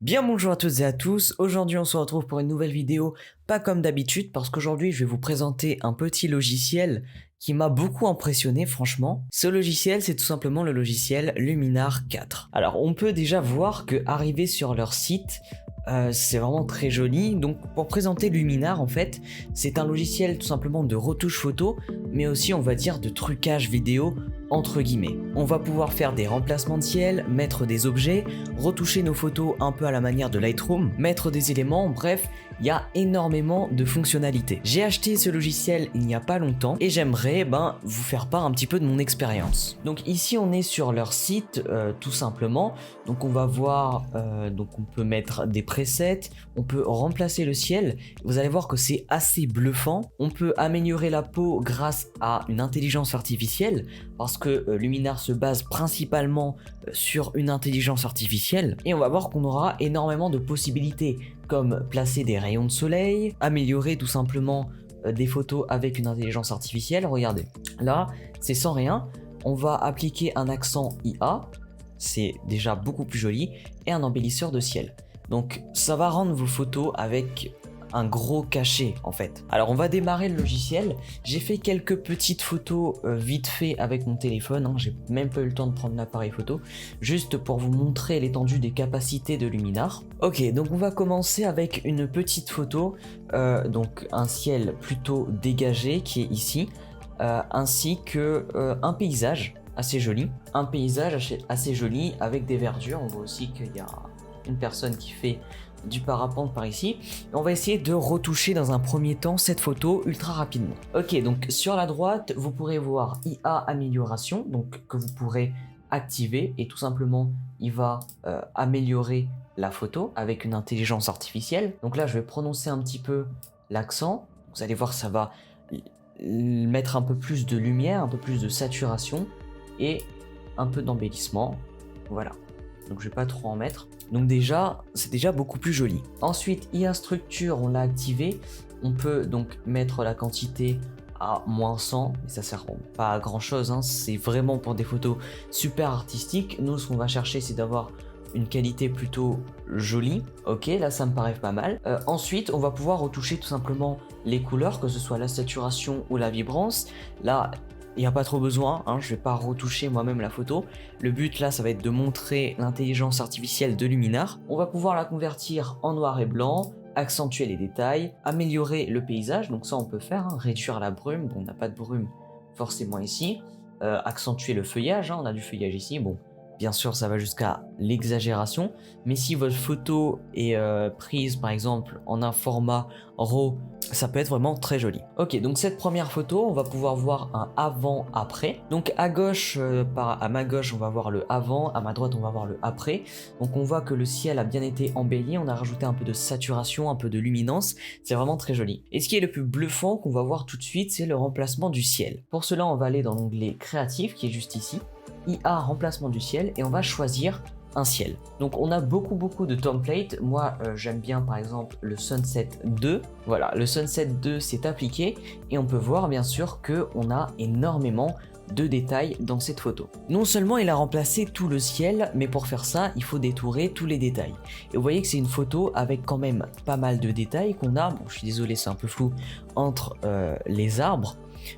Bien bonjour à toutes et à tous, aujourd'hui on se retrouve pour une nouvelle vidéo, pas comme d'habitude parce qu'aujourd'hui je vais vous présenter un petit logiciel qui m'a beaucoup impressionné franchement. Ce logiciel c'est tout simplement le logiciel Luminar 4. Alors on peut déjà voir que arrivé sur leur site, c'est vraiment très joli. Donc pour présenter Luminar en fait, c'est un logiciel tout simplement de retouche photo, mais aussi on va dire de trucage vidéo entre guillemets. On va pouvoir faire des remplacements de ciel, mettre des objets, retoucher nos photos un peu à la manière de Lightroom, mettre des éléments, bref, il y a énormément de fonctionnalités. J'ai acheté ce logiciel il n'y a pas longtemps et j'aimerais vous faire part un petit peu de mon expérience. Donc ici on est sur leur site tout simplement. Donc on va voir, donc on peut mettre des presets, on peut remplacer le ciel. Vous allez voir que c'est assez bluffant. On peut améliorer la peau grâce à une intelligence artificielle parce que Luminar se base principalement sur une intelligence artificielle et on va voir qu'on aura énormément de possibilités comme placer des rayons de soleil, améliorer tout simplement des photos avec une intelligence artificielle. Regardez, là c'est sans rien, on va appliquer un accent IA, c'est déjà beaucoup plus joli, et un embellisseur de ciel. Donc ça va rendre vos photos avec un gros cachet en fait. Alors on va démarrer le logiciel. J'ai fait quelques petites photos vite fait avec mon téléphone, hein. J'ai même pas eu le temps de prendre l'appareil photo, juste pour vous montrer l'étendue des capacités de Luminar. Ok, donc on va commencer avec une petite photo, donc un ciel plutôt dégagé qui est ici, ainsi que un paysage assez joli. Un paysage assez joli avec des verdures. On voit aussi qu'il y a une personne qui fait du parapente par ici. Et on va essayer de retoucher dans un premier temps cette photo ultra rapidement. Ok, donc sur la droite, vous pourrez voir IA amélioration, donc que vous pourrez activer et tout simplement il va améliorer la photo avec une intelligence artificielle. Donc là, je vais prononcer un petit peu l'accent. Vous allez voir, ça va mettre un peu plus de lumière, un peu plus de saturation et un peu d'embellissement. Voilà. Donc je vais pas trop en mettre. Donc déjà, c'est déjà beaucoup plus joli. Ensuite, IA structure, on l'a activé. On peut donc mettre la quantité à -100, mais ça sert pas à grand chose, hein. C'est vraiment pour des photos super artistiques. Nous, ce qu'on va chercher, c'est d'avoir une qualité plutôt jolie. Ok, là ça me paraît pas mal. Ensuite, on va pouvoir retoucher tout simplement les couleurs, que ce soit la saturation ou la vibrance. Là, il n'y a pas trop besoin, hein, je vais pas retoucher moi-même la photo. Le but là, ça va être de montrer l'intelligence artificielle de Luminar. On va pouvoir la convertir en noir et blanc, accentuer les détails, améliorer le paysage, donc ça on peut faire, hein, réduire la brume, bon, on n'a pas de brume forcément ici, accentuer le feuillage, hein, on a du feuillage ici, bon, bien sûr ça va jusqu'à l'exagération, mais si votre photo est prise par exemple en un format RAW, ça peut être vraiment très joli. Ok, donc cette première photo, on va pouvoir voir un avant-après. Donc à gauche, à ma gauche, on va voir le avant, à ma droite, on va voir le après. Donc on voit que le ciel a bien été embelli, on a rajouté un peu de saturation, un peu de luminance, c'est vraiment très joli. Et ce qui est le plus bluffant qu'on va voir tout de suite, c'est le remplacement du ciel. Pour cela, on va aller dans l'onglet créatif qui est juste ici, IA remplacement du ciel, et on va choisir un ciel. Donc on a beaucoup de templates. Moi j'aime bien par exemple le Sunset 2. Voilà, le Sunset 2 s'est appliqué et on peut voir bien sûr que on a énormément de détails dans cette photo. Non seulement il a remplacé tout le ciel, mais pour faire ça, il faut détourer tous les détails. Et vous voyez que c'est une photo avec quand même pas mal de détails qu'on a, bon je suis désolé c'est un peu flou, entre les arbres,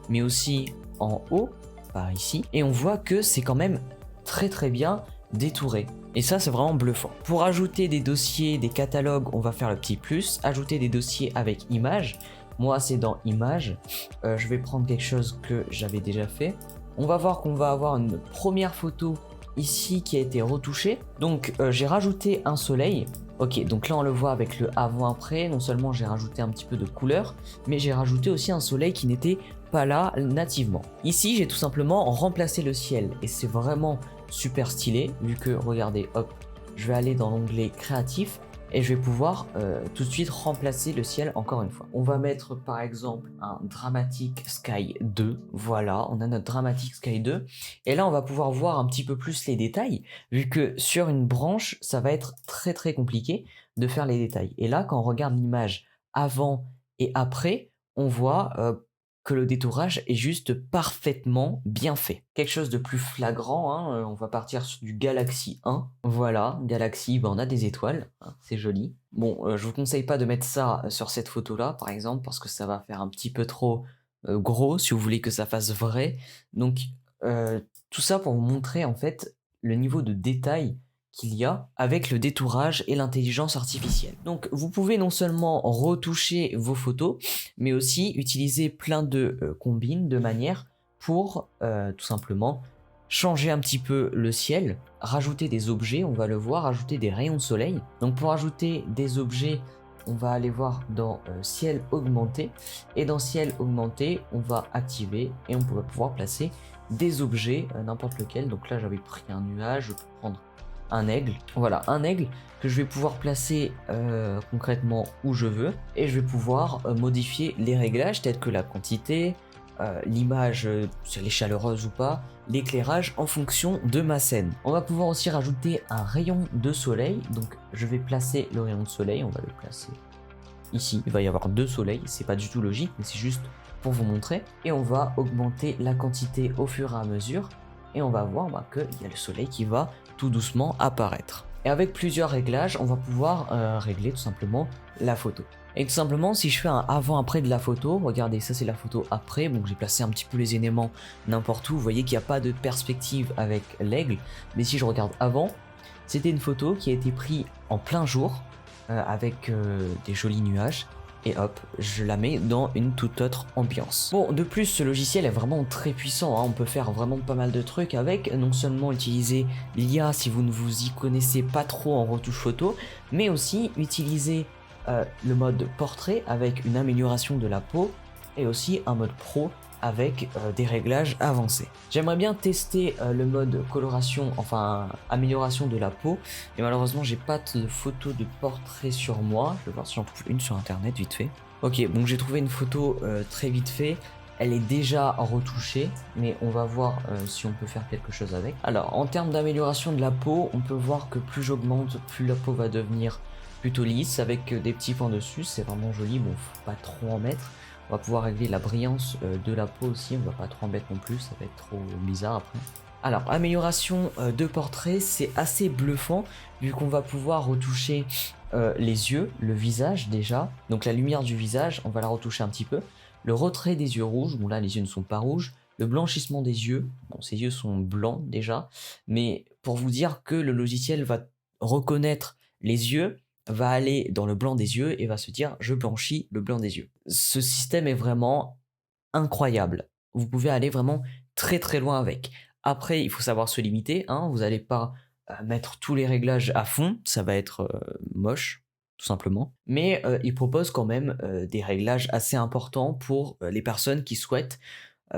mais aussi en haut, par ici. Et on voit que c'est quand même très bien détouré. Et ça c'est vraiment bluffant. Pour ajouter des dossiers, des catalogues, on va faire le petit plus. Ajouter des dossiers avec images. Moi c'est dans images. Je vais prendre quelque chose que j'avais déjà fait. On va voir qu'on va avoir une première photo ici qui a été retouchée. Donc j'ai rajouté un soleil. Ok, donc là on le voit avec le avant-après. Non seulement j'ai rajouté un petit peu de couleur, mais j'ai rajouté aussi un soleil qui n'était pas là nativement. Ici j'ai tout simplement remplacé le ciel et c'est vraiment super stylé vu que regardez, hop, je vais aller dans l'onglet créatif et je vais pouvoir tout de suite remplacer le ciel encore une fois. On va mettre par exemple un Dramatic Sky 2, voilà, on a notre Dramatic Sky 2 et là on va pouvoir voir un petit peu plus les détails vu que sur une branche ça va être très compliqué de faire les détails. Et là quand on regarde l'image avant et après, on voit que le détourage est juste parfaitement bien fait. Quelque chose de plus flagrant, hein, on va partir sur du Galaxy 1. Voilà, Galaxy, on a des étoiles, hein, c'est joli. Bon, je vous conseille pas de mettre ça sur cette photo-là, par exemple, parce que ça va faire un petit peu trop gros si vous voulez que ça fasse vrai. Donc, tout ça pour vous montrer en fait le niveau de détail qu'il y a avec le détourage et l'intelligence artificielle. Donc vous pouvez non seulement retoucher vos photos, mais aussi utiliser plein de combines, de manières pour tout simplement changer un petit peu le ciel, rajouter des objets, on va le voir, rajouter des rayons de soleil. Donc pour ajouter des objets, on va aller voir dans ciel augmenté, et dans ciel augmenté, on va activer et on va pouvoir placer des objets, n'importe lequel. Donc là j'avais pris un nuage, je peux prendre un aigle, voilà, un aigle que je vais pouvoir placer concrètement où je veux, et je vais pouvoir modifier les réglages tels que la quantité, l'image, si elle est chaleureuse ou pas, l'éclairage en fonction de ma scène. On va pouvoir aussi rajouter un rayon de soleil, donc je vais placer le rayon de soleil, on va le placer ici, il va y avoir 2 soleils, c'est pas du tout logique, mais c'est juste pour vous montrer, et on va augmenter la quantité au fur et à mesure, et on va voir qu'il y a le soleil qui va tout doucement apparaître. Et avec plusieurs réglages, on va pouvoir régler tout simplement la photo. Et tout simplement, si je fais un avant-après de la photo, regardez, ça c'est la photo après, donc j'ai placé un petit peu les éléments n'importe où, vous voyez qu'il n'y a pas de perspective avec l'aigle, mais si je regarde avant, c'était une photo qui a été prise en plein jour, avec des jolis nuages, et hop, je la mets dans une toute autre ambiance. Bon, de plus, ce logiciel est vraiment très puissant, hein. On peut faire vraiment pas mal de trucs avec, non seulement utiliser l'IA si vous ne vous y connaissez pas trop en retouche photo, mais aussi utiliser le mode portrait avec une amélioration de la peau, et aussi un mode pro avec des réglages avancés. J'aimerais bien tester le mode coloration, enfin amélioration de la peau, mais malheureusement j'ai pas de photo de portrait sur moi. Je vais voir si j'en trouve une sur internet vite fait. Ok, donc j'ai trouvé une photo très vite fait. Elle est déjà retouchée, mais on va voir si on peut faire quelque chose avec. Alors en termes d'amélioration de la peau, on peut voir que plus j'augmente, plus la peau va devenir plutôt lisse avec des petits points dessus. C'est vraiment joli, bon faut pas trop en mettre. On va pouvoir régler la brillance de la peau aussi, on va pas trop en mettre non plus, ça va être trop bizarre après. Alors, amélioration de portrait, c'est assez bluffant, vu qu'on va pouvoir retoucher les yeux, le visage déjà. Donc la lumière du visage, on va la retoucher un petit peu. Le retrait des yeux rouges, bon là les yeux ne sont pas rouges. Le blanchissement des yeux, bon ces yeux sont blancs déjà. Mais pour vous dire que le logiciel va reconnaître les yeux, va aller dans le blanc des yeux et va se dire je blanchis le blanc des yeux. Ce système est vraiment incroyable. Vous pouvez aller vraiment très très loin avec. Après, il faut savoir se limiter, hein. Vous n'allez pas mettre tous les réglages à fond, ça va être moche, tout simplement. Mais il propose quand même des réglages assez importants pour les personnes qui souhaitent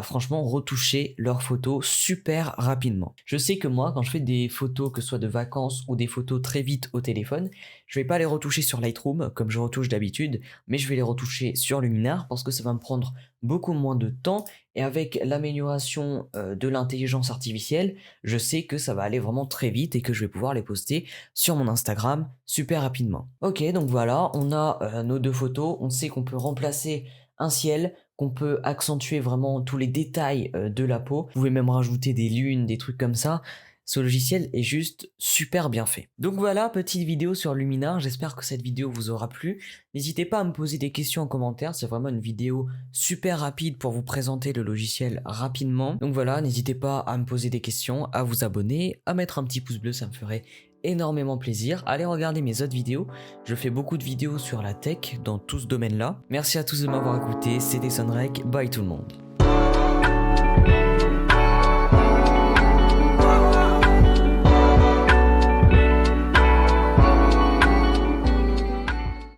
franchement retoucher leurs photos super rapidement. Je sais que moi, quand je fais des photos, que ce soit de vacances ou des photos très vite au téléphone, je vais pas les retoucher sur Lightroom comme je retouche d'habitude, mais je vais les retoucher sur Luminar parce que ça va me prendre beaucoup moins de temps, et avec l'amélioration de l'intelligence artificielle, je sais que ça va aller vraiment très vite et que je vais pouvoir les poster sur mon Instagram super rapidement. Ok, donc voilà, on a nos 2 photos, on sait qu'on peut remplacer un ciel, qu'on peut accentuer vraiment tous les détails de la peau. Vous pouvez même rajouter des lunes, des trucs comme ça. Ce logiciel est juste super bien fait. Donc voilà, petite vidéo sur Luminar, j'espère que cette vidéo vous aura plu. N'hésitez pas à me poser des questions en commentaire, c'est vraiment une vidéo super rapide pour vous présenter le logiciel rapidement. Donc voilà, n'hésitez pas à me poser des questions, à vous abonner, à mettre un petit pouce bleu, ça me ferait énormément plaisir. Allez regarder mes autres vidéos, je fais beaucoup de vidéos sur la tech dans tout ce domaine là. Merci à tous de m'avoir écouté, c'était Sunrek, bye tout le monde.